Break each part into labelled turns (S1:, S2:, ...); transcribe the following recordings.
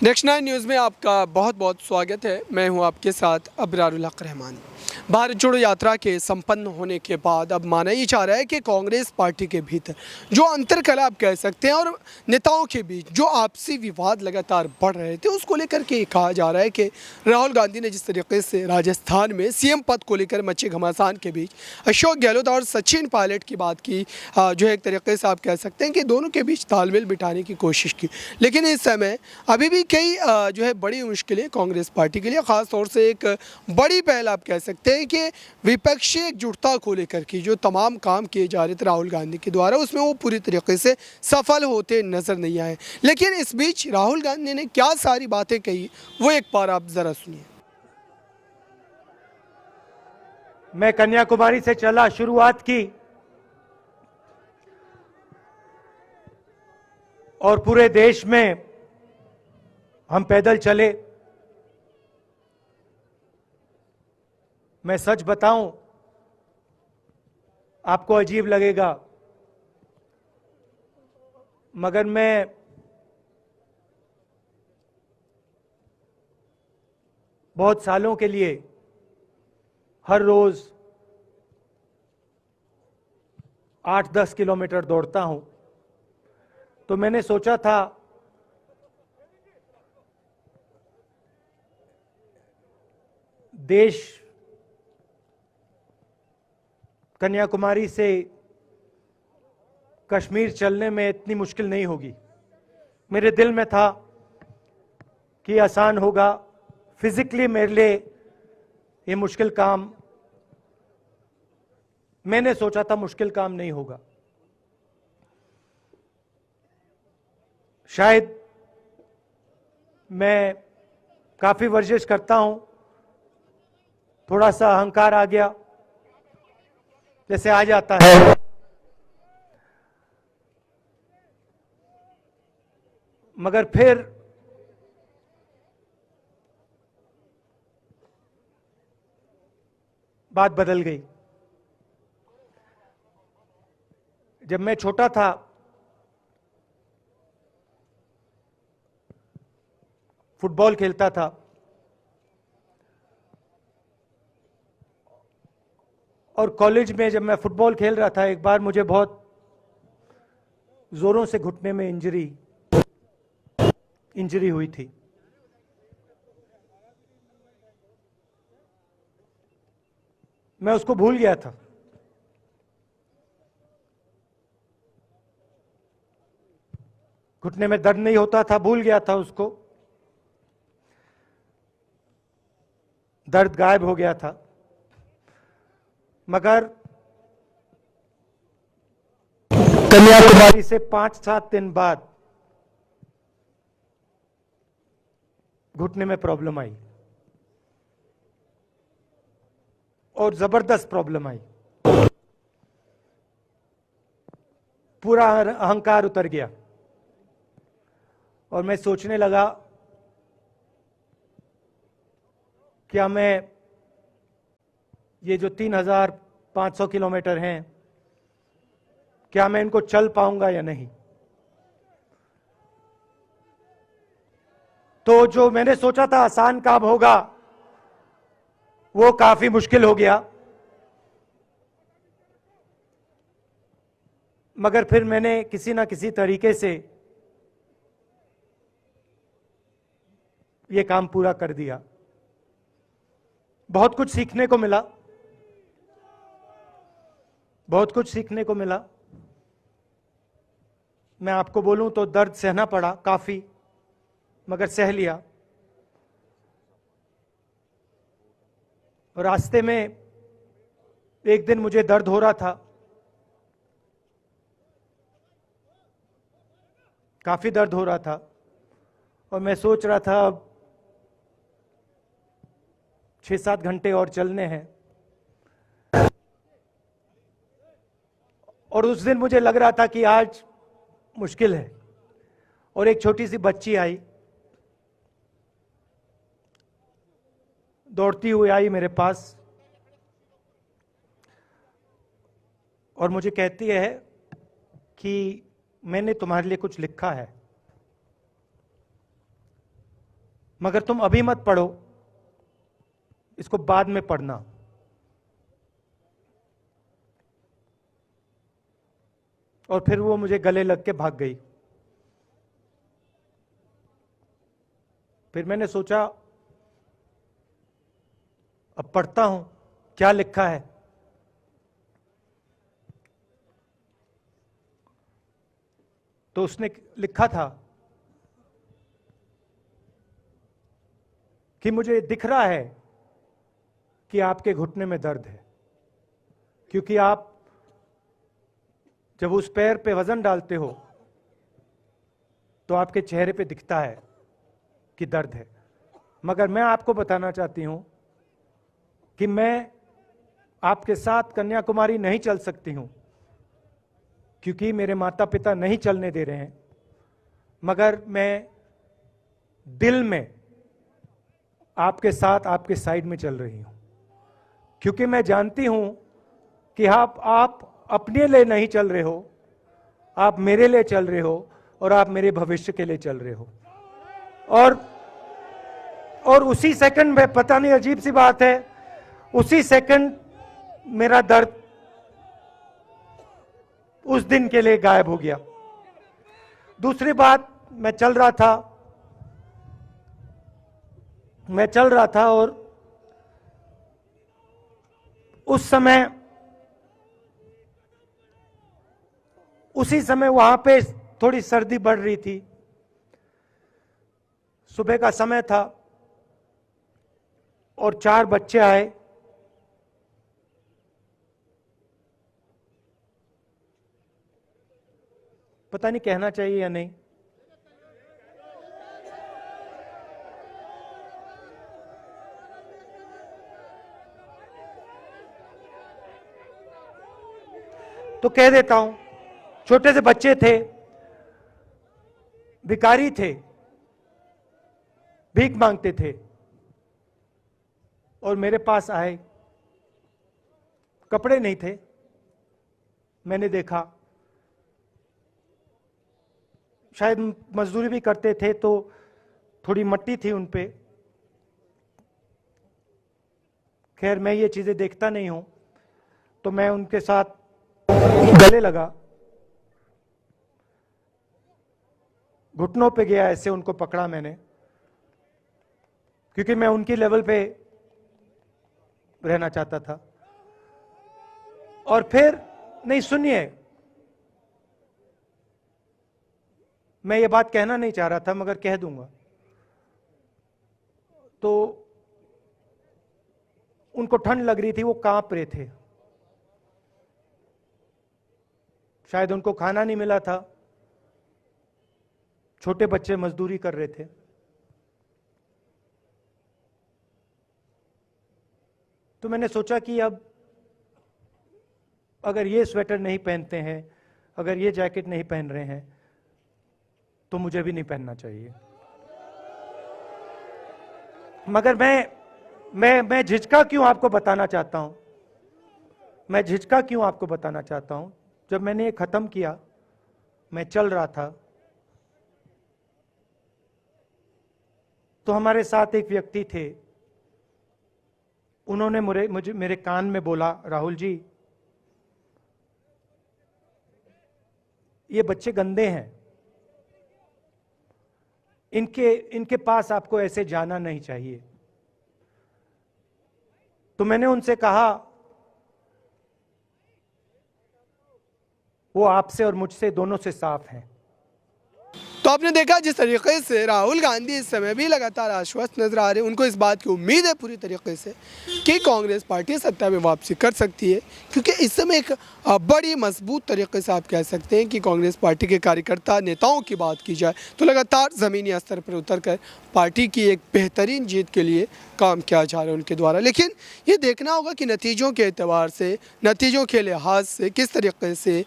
S1: Next 9 news में आपका बहुत बहुत स्वागत है। मैं हूं आपके साथ अबरारुल हक रहमान। भारत जोड़ो यात्रा के संपन्न होने के बाद अब माना ये जा रहा है कि कांग्रेस पार्टी के भीतर जो अंतर्कलह आप कह सकते हैं और नेताओं के बीच जो आपसी विवाद लगातार बढ़ रहे थे, उसको लेकर के कहा जा रहा है कि राहुल गांधी ने जिस तरीके से राजस्थान में सीएम पद को लेकर मचे घमासान के बीच अशोक गहलोत और सचिन पायलट की बात की, जो है एक तरीके से आप कह सकते हैं कि दोनों के बीच तालमेल बिठाने की कोशिश की। लेकिन इस समय अभी भी कई जो है बड़ी मुश्किलें कांग्रेस पार्टी के लिए, ख़ास तौर से एक बड़ी पहल आप कह सकते हैं कि विपक्षी एकजुटता को लेकर के जो तमाम काम किए जा रहे थे राहुल गांधी के द्वारा, उसमें वो पूरी तरीके से सफल होते नजर नहीं आए। लेकिन इस बीच राहुल गांधी ने क्या सारी बातें कही, वो एक बार आप जरा सुनिए।
S2: मैं कन्याकुमारी से चला, शुरुआत की और पूरे देश में हम पैदल चले। मैं सच बताऊं, आपको अजीब लगेगा, मगर मैं बहुत सालों के लिए हर रोज 8-10 किलोमीटर दौड़ता हूं। तो मैंने सोचा था देश कन्याकुमारी से कश्मीर चलने में इतनी मुश्किल नहीं होगी। मेरे दिल में था कि आसान होगा, फिजिकली मेरे लिए ये मुश्किल काम, मैंने सोचा था मुश्किल काम नहीं होगा। शायद मैं काफी वर्जिश करता हूं, थोड़ा सा अहंकार आ गया, जैसे आ जाता है। मगर फिर बात बदल गई। जब मैं छोटा था, फुटबॉल खेलता था, और कॉलेज में जब मैं फुटबॉल खेल रहा था, एक बार मुझे बहुत जोरों से घुटने में इंजरी हुई थी। मैं उसको भूल गया था। घुटने में दर्द नहीं होता था, भूल गया था उसको, दर्द गायब हो गया था। मगर कन्याकुमारी से 5-7 दिन बाद घुटने में प्रॉब्लम आई, और जबरदस्त प्रॉब्लम आई। पूरा अहंकार उतर गया और मैं सोचने लगा, क्या मैं ये जो 3,500 किलोमीटर हैं, क्या मैं इनको चल पाऊंगा या नहीं। तो जो मैंने सोचा था आसान काम होगा, वो काफी मुश्किल हो गया। मगर फिर मैंने किसी ना किसी तरीके से ये काम पूरा कर दिया। बहुत कुछ सीखने को मिला, बहुत कुछ सीखने को मिला। मैं आपको बोलूं तो दर्द सहना पड़ा काफी, मगर सह लिया। और रास्ते में एक दिन मुझे दर्द हो रहा था, काफी दर्द हो रहा था, और मैं सोच रहा था अब 6-7 घंटे और चलने हैं। और उस दिन मुझे लग रहा था कि आज मुश्किल है। और एक छोटी सी बच्ची आई, दौड़ती हुई आई मेरे पास, और मुझे कहती है कि मैंने तुम्हारे लिए कुछ लिखा है। मगर तुम अभी मत पढ़ो, इसको बाद में पढ़ना। और फिर वो मुझे गले लग के भाग गई। फिर मैंने सोचा अब पढ़ता हूं क्या लिखा है। तो उसने लिखा था कि मुझे दिख रहा है कि आपके घुटने में दर्द है, क्योंकि आप जब उस पैर पे वजन डालते हो तो आपके चेहरे पे दिखता है कि दर्द है। मगर मैं आपको बताना चाहती हूं कि मैं आपके साथ कन्याकुमारी नहीं चल सकती हूं, क्योंकि मेरे माता पिता नहीं चलने दे रहे हैं। मगर मैं दिल में आपके साथ, आपके साइड में चल रही हूं, क्योंकि मैं जानती हूं कि आप अपने लिए नहीं चल रहे हो, आप मेरे लिए चल रहे हो और आप मेरे भविष्य के लिए चल रहे हो। और उसी सेकंड में, पता नहीं अजीब सी बात है, उसी सेकंड मेरा दर्द उस दिन के लिए गायब हो गया। दूसरी बात, मैं चल रहा था और उसी समय वहां पे थोड़ी सर्दी बढ़ रही थी। सुबह का समय था और 4 बच्चे आए। पता नहीं कहना चाहिए या नहीं। तो कह देता हूं, छोटे से बच्चे थे, भिखारी थे, भीख मांगते थे और मेरे पास आए। कपड़े नहीं थे। मैंने देखा शायद मजदूरी भी करते थे तो थोड़ी मट्टी थी उन पे। खैर, मैं ये चीजें देखता नहीं हूं, तो मैं उनके साथ गले लगा, घुटनों पे गया, ऐसे उनको पकड़ा मैंने, क्योंकि मैं उनकी लेवल पे रहना चाहता था। और फिर, नहीं सुनिए, मैं ये बात कहना नहीं चाह रहा था मगर कह दूंगा। तो उनको ठंड लग रही थी, वो कांप रहे थे। शायद उनको खाना नहीं मिला था। छोटे बच्चे मजदूरी कर रहे थे। तो मैंने सोचा कि अब अगर ये स्वेटर नहीं पहनते हैं, अगर ये जैकेट नहीं पहन रहे हैं, तो मुझे भी नहीं पहनना चाहिए। मगर मैं झिझका क्यों आपको बताना चाहता हूं। मैं झिझका क्यों आपको बताना चाहता हूं। जब मैंने ये खत्म किया, मैं चल रहा था, तो हमारे साथ एक व्यक्ति थे। उन्होंने मेरे कान में बोला, राहुल जी, ये बच्चे गंदे हैं, इनके पास आपको ऐसे जाना नहीं चाहिए। तो मैंने उनसे कहा, वो आपसे और मुझसे दोनों से साफ हैं।
S1: तो आपने देखा जिस तरीके से राहुल गांधी इस समय भी लगातार आश्वस्त नजर आ रहे हैं। उनको इस बात की उम्मीद है पूरी तरीके से कि कांग्रेस पार्टी सत्ता में वापसी कर सकती है, क्योंकि इस समय एक बड़ी मजबूत तरीके से आप कह सकते हैं कि कांग्रेस पार्टी के कार्यकर्ता नेताओं की बात की जाए तो लगातार ज़मीनी स्तर पर उतरकर पार्टी की एक बेहतरीन जीत के लिए काम किया जा रहा है उनके द्वारा। लेकिन ये देखना होगा कि नतीजों के एतबार से, नतीजों के लिहाज से किस तरीके से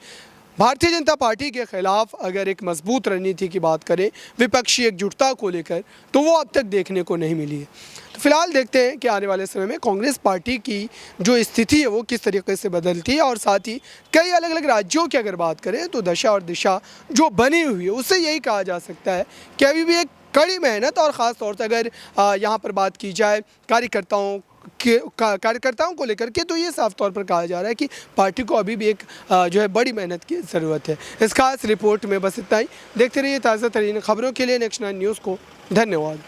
S1: भारतीय जनता पार्टी के खिलाफ अगर एक मजबूत रणनीति की बात करें विपक्षी एकजुटता को लेकर, तो वो अब तक देखने को नहीं मिली है। तो फिलहाल देखते हैं कि आने वाले समय में कांग्रेस पार्टी की जो स्थिति है वो किस तरीके से बदलती है। और साथ ही कई अलग अलग राज्यों की अगर बात करें तो दशा और दिशा जो बनी हुई है उससे यही कहा जा सकता है कि अभी भी एक कड़ी मेहनत और ख़ास तौर से अगर यहाँ पर बात की जाए कार्यकर्ताओं को लेकर के, तो ये साफ तौर पर कहा जा रहा है कि पार्टी को अभी भी एक जो है बड़ी मेहनत की ज़रूरत है। इस खास रिपोर्ट में बस इतना ही। देखते रहिए ताज़ा तरीन खबरों के लिए नेक्स्ट 9 न्यूज़ को। धन्यवाद।